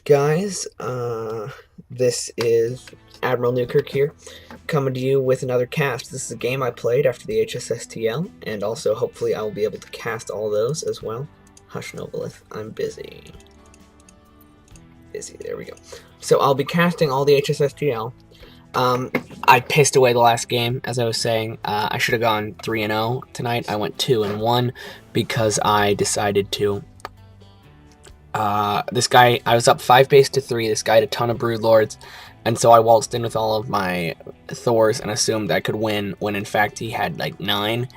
Guys, this is Admiral Newkirk here, coming to you with another cast. This is a game I played after the HSSTL, and also hopefully I will be able to cast all those as well. Hush, Nobolith, I'm busy. There we go. So I'll be casting all the HSSTL. I pissed away the last game, as I was saying. I should have gone 3-0 tonight. I went 2-1 because I decided to. This guy, I was up 5 base to 3. This guy had a ton of Broodlords, and so I waltzed in with all of my Thors and assumed I could win, when in fact he had like 9,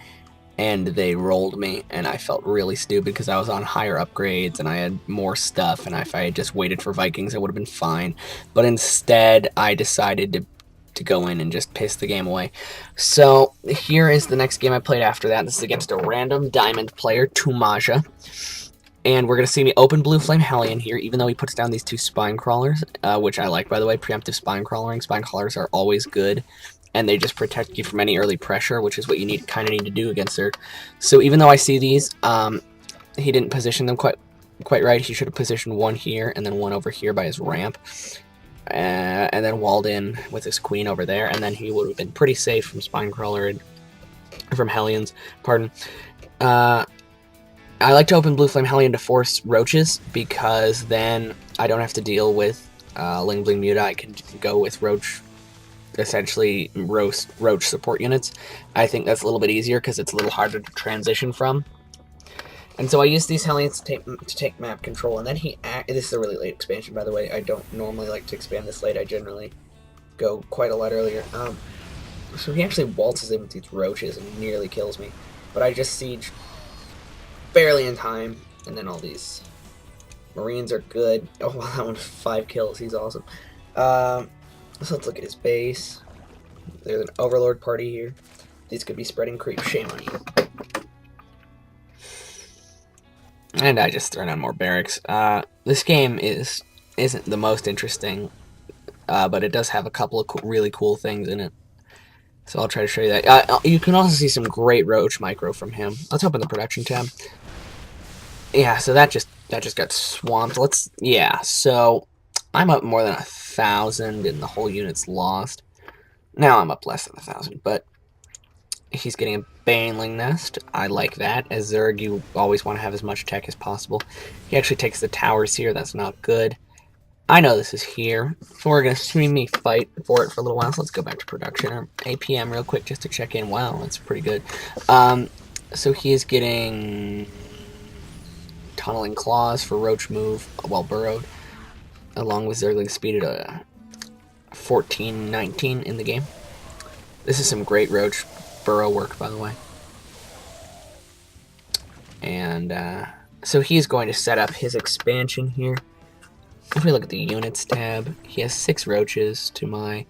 and they rolled me, and I felt really stupid because I was on higher upgrades and I had more stuff, and if I had just waited for Vikings I would have been fine. But instead I decided to go in and just piss the game away. So here is the next game I played after that. This is against a random diamond player, Tumaja. And we're going to see me open Blue Flame Hellion here, even though he puts down these 2 Spine Crawlers, which I like, by the way. Preemptive Spine Crawling. Spine Crawlers are always good, and they just protect you from any early pressure, which is what you kind of need to do against her. So even though I see these, he didn't position them quite right. He should have positioned one here and then one over here by his ramp, and then walled in with his queen over there, and then he would have been pretty safe from Spine Crawler and from Hellions. Pardon. I like to open Blue Flame Hellion to force roaches, because then I don't have to deal with Ling Bling Muta. I can go with roach, essentially roach support units. I think that's a little bit easier because it's a little harder to transition from. And so I use these Hellions to take map control, and then this is a really late expansion, by the way. I don't normally like to expand this late. I generally go quite a lot earlier. So he actually waltzes in with these roaches and nearly kills me, but I just siege barely in time, and then all these Marines are good. Oh wow, that one 5 kills. He's awesome. So let's look at his base. There's an Overlord party here. These could be spreading creep. Shame on you. And I just thrown on more barracks. This game isn't the most interesting, but it does have a couple of really cool things in it. So I'll try to show you that. You can also see some great roach micro from him. Let's open the production tab. Yeah, so that just got swamped. So I'm up more than 1,000 and the whole unit's lost. Now I'm up less than 1,000, but he's getting a Baneling Nest. I like that. As Zerg, you always want to have as much tech as possible. He actually takes the towers here. That's not good. I know this is here, so we're going to see me fight for it for a little while. So let's go back to production, or APM real quick just to check in. Wow, that's pretty good. So he is getting Tunneling Claws for Roach move, well burrowed, along with Zergling speed at 14-19 in the game. This is some great Roach burrow work, by the way. And so he's going to set up his expansion here. If we look at the units tab, he has 6 roaches to my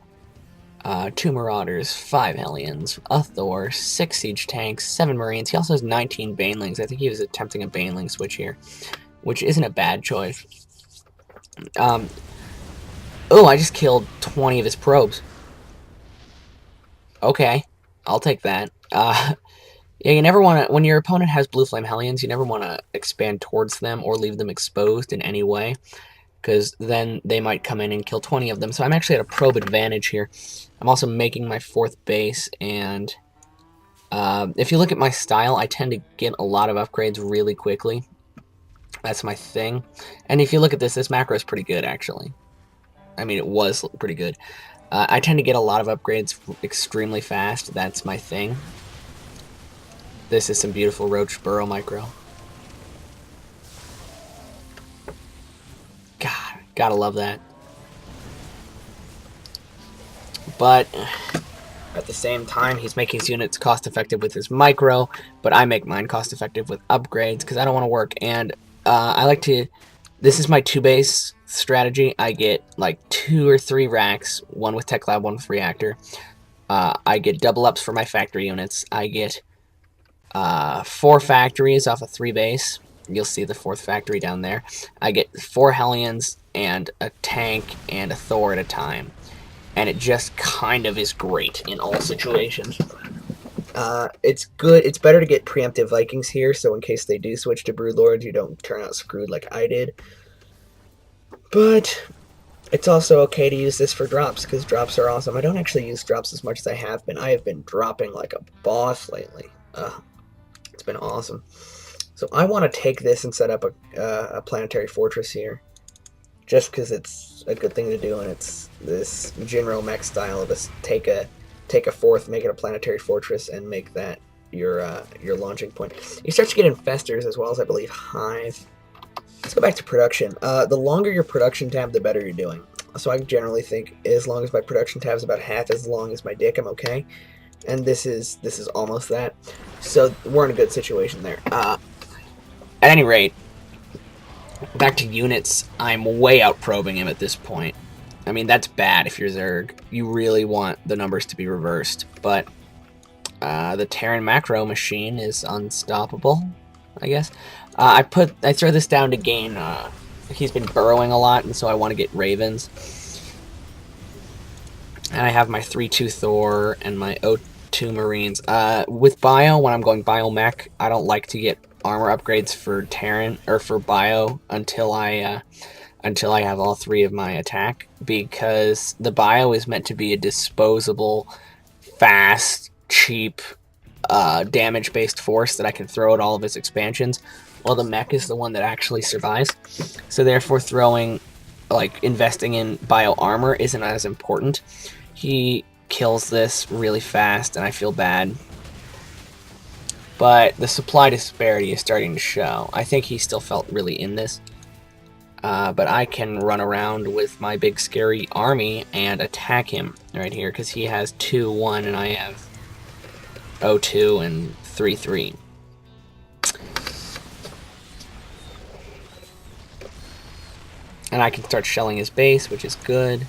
2 marauders, 5 hellions, a Thor, 6 siege tanks, 7 marines. He also has 19 banelings. I think he was attempting a baneling switch here, which isn't a bad choice. Oh, I just killed 20 of his probes. Okay, I'll take that. Yeah, you never want to, when your opponent has Blue Flame Hellions, you never want to expand towards them or leave them exposed in any way, because then they might come in and kill 20 of them. So I'm actually at a probe advantage here. I'm also making my 4th base, and if you look at my style, I tend to get a lot of upgrades really quickly. That's my thing. And if you look at this macro is pretty good, actually. I mean, it was pretty good. I tend to get a lot of upgrades extremely fast. That's my thing. This is some beautiful Roach Burrow micro. God, gotta love that. But at the same time, he's making his units cost-effective with his micro, but I make mine cost-effective with upgrades because I don't want to work. And I like to... This is my 2-base strategy. I get like 2 or 3 racks, one with Tech Lab, one with Reactor. I get double-ups for my factory units. I get 4 factories off a 3-base. You'll see the 4th factory down there. I get 4 Hellions and a tank and a Thor at a time. And it just kind of is great in all situations. It's good. It's better to get preemptive Vikings here, so in case they do switch to Broodlords, you don't turn out screwed like I did. But it's also okay to use this for drops, because drops are awesome. I don't actually use drops as much as I have been. I have been dropping like a boss lately. It's been awesome. So I want to take this and set up a planetary fortress here, just because it's a good thing to do, and it's this general mech style of us take a fourth, make it a planetary fortress, and make that your launching point. You start to get infestors as well as, I believe, hive. Let's go back to production. The longer your production tab, the better you're doing. So I generally think as long as my production tab is about half as long as my dick, I'm okay. And this is almost that. So we're in a good situation there. At any rate, back to units, I'm way out probing him at this point. I mean, that's bad if you're Zerg. You really want the numbers to be reversed. But the Terran macro machine is unstoppable, I guess. I throw this down to gain. He's been burrowing a lot, and so I want to get ravens. And I have my 3-2 Thor and my O2 Marines. With Bio, when I'm going Bio Mech, I don't like to get armor upgrades for Terran or for Bio until I have all 3 of my attack, because the Bio is meant to be a disposable, fast, cheap, damage-based force that I can throw at all of its expansions, while the mech is the one that actually survives. So therefore investing in bio armor isn't as important. He kills this really fast, and I feel bad. But the supply disparity is starting to show. I think he still felt really in this. But I can run around with my big scary army and attack him right here, because he has 2-1 and I have 0-2 and 3-3. And I can start shelling his base, which is good.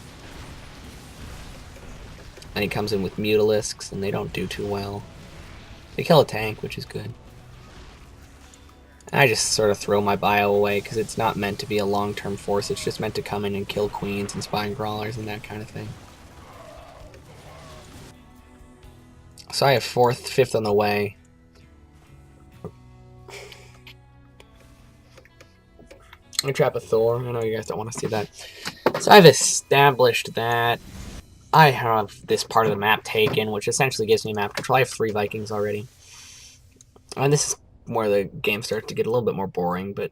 And he comes in with Mutalisks, and they don't do too well. They kill a tank, which is good. And I just sort of throw my bio away, because it's not meant to be a long-term force. It's just meant to come in and kill queens and spine crawlers and that kind of thing. So I have 4th, 5th on the way. I trap a Thor. I know you guys don't want to see that. So I've established that I have this part of the map taken, which essentially gives me map control. I have 3 Vikings already. And this is where the game starts to get a little bit more boring, but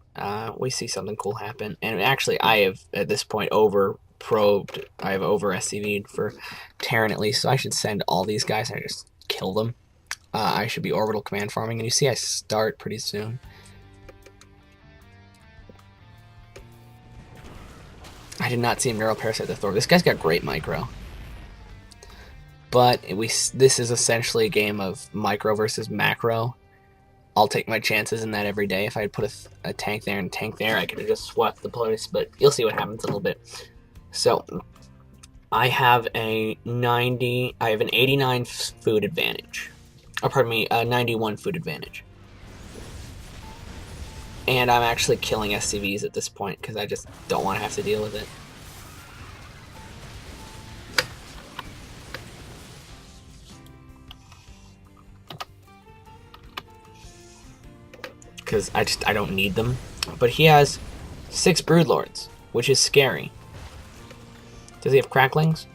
we see something cool happen. And actually, I have, at this point, over-probed. I have over-SCV'd for Terran at least, so I should send all these guys and just kill them. I should be orbital command farming, and you see I start pretty soon. I did not see him neuroparasite the Thor. This guy's got great micro. But this is essentially a game of micro versus macro. I'll take my chances in that every day. If I had put a tank there and a tank there, I could have just swept the place, but you'll see what happens in a little bit. So, I have an 89 food advantage. Oh, pardon me, a 91 food advantage. And I'm actually killing SCVs at this point, because I just don't want to have to deal with it. Because I don't need them. But he has 6 Broodlords, which is scary. Does he have Cracklings?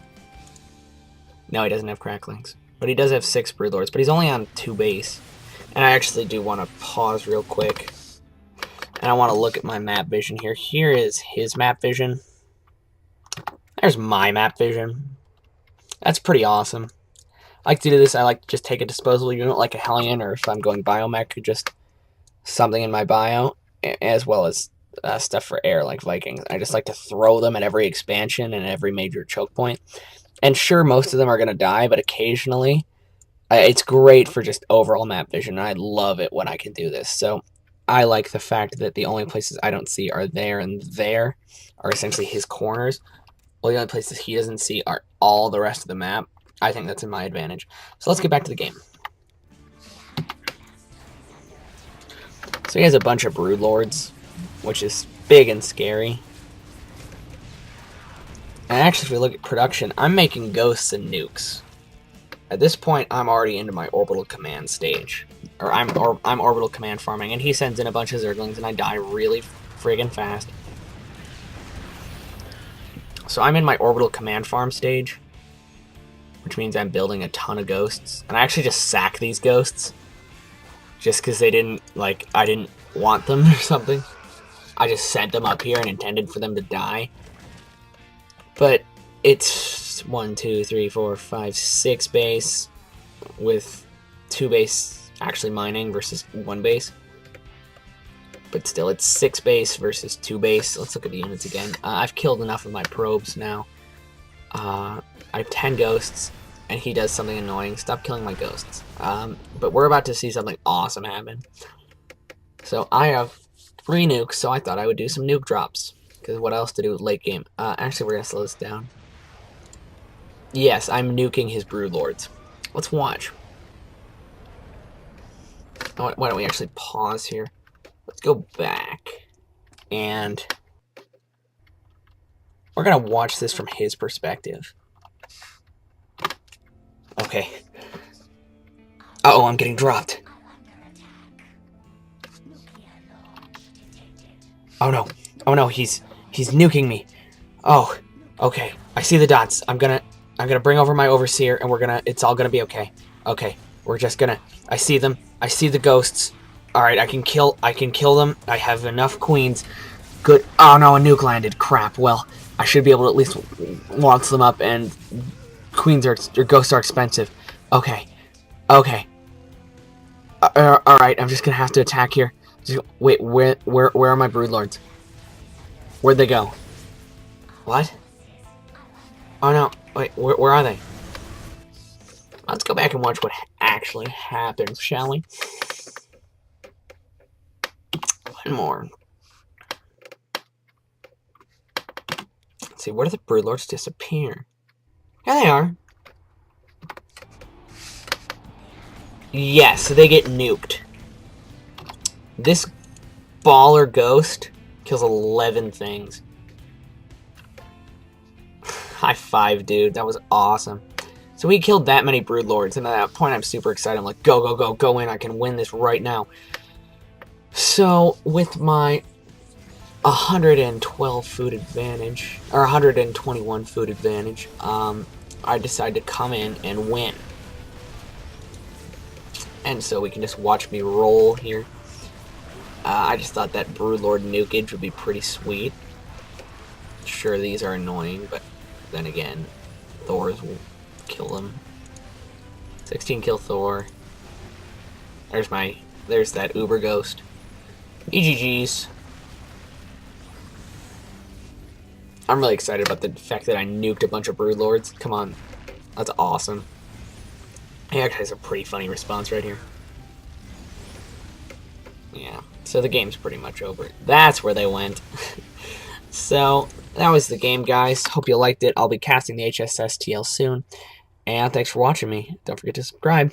No, he doesn't have Cracklings. But he does have 6 Broodlords, but he's only on 2 base. And I actually do want to pause real quick. And I want to look at my map vision here. Here is his map vision. There's my map vision. That's pretty awesome. I like to do this. I like to just take a disposable unit like a Hellion, or if I'm going biomech, just something in my bio, as well as stuff for air like Vikings. I just like to throw them at every expansion and every major choke point. And sure, most of them are going to die, but occasionally it's great for just overall map vision. And I love it when I can do this. So I like the fact that the only places I don't see are there and there are essentially his corners. Well, the only places he doesn't see are all the rest of the map. I think that's in my advantage. So let's get back to the game. So he has a bunch of Broodlords, which is big and scary. And actually, if we look at production, I'm making ghosts and nukes. At this point, I'm already into my orbital command stage. Or I'm orbital command farming, and he sends in a bunch of Zerglings, and I die really friggin' fast. So I'm in my orbital command farm stage, which means I'm building a ton of ghosts. And I actually just sack these ghosts, just because they didn't, like, I didn't want them or something. I just sent them up here and intended for them to die. But it's 1, 2, 3, 4, 5, 6 base, with 2 base actually mining versus 1 base. But still, it's 6 base versus 2 base. Let's look at the units again. I've killed enough of my probes now. I have 10 ghosts, and he does something annoying. Stop killing my ghosts. But we're about to see something awesome happen. So I have 3 nukes, so I thought I would do some nuke drops. Because what else to do late game? Actually, we're going to slow this down. Yes, I'm nuking his broodlords. Let's watch. Why don't we actually pause here? Let's go back. And we're going to watch this from his perspective. Okay. Uh-oh, I'm getting dropped. Oh no. Oh no, he's nuking me. Oh, okay. I see the dots. I'm gonna bring over my overseer and it's all gonna be okay. Okay. We're just gonna I see them. I see the ghosts. Alright, I can kill them. I have enough queens. Good. Oh no, a nuke landed. Crap. Well, I should be able to at least launch them up, and queens or ghosts are expensive. Okay. Okay. Alright, I'm just gonna have to attack here. Wait, where are my broodlords? Where'd they go? What? Oh no, wait, where are they? Let's go back and watch what actually happened, shall we? One more. Let's see, where did the broodlords disappear? Here they are. Yes, so they get nuked. This baller ghost kills 11 things. High five, dude. That was awesome. So we killed that many broodlords, and at that point I'm super excited. I'm like, go in. I can win this right now. So with my 112 food advantage, or 121 food advantage, I decided to come in and win. And so we can just watch me roll here. I just thought that broodlord nukage would be pretty sweet. Sure, these are annoying, but then again, Thor's will kill them. 16 kill Thor. There's that Uber Ghost. EGGs. I'm really excited about the fact that I nuked a bunch of broodlords. Come on. That's awesome. He actually has a pretty funny response right here. Yeah, so the game's pretty much over. That's where they went. So, that was the game, guys. Hope you liked it. I'll be casting the HSSTL soon. And thanks for watching me. Don't forget to subscribe.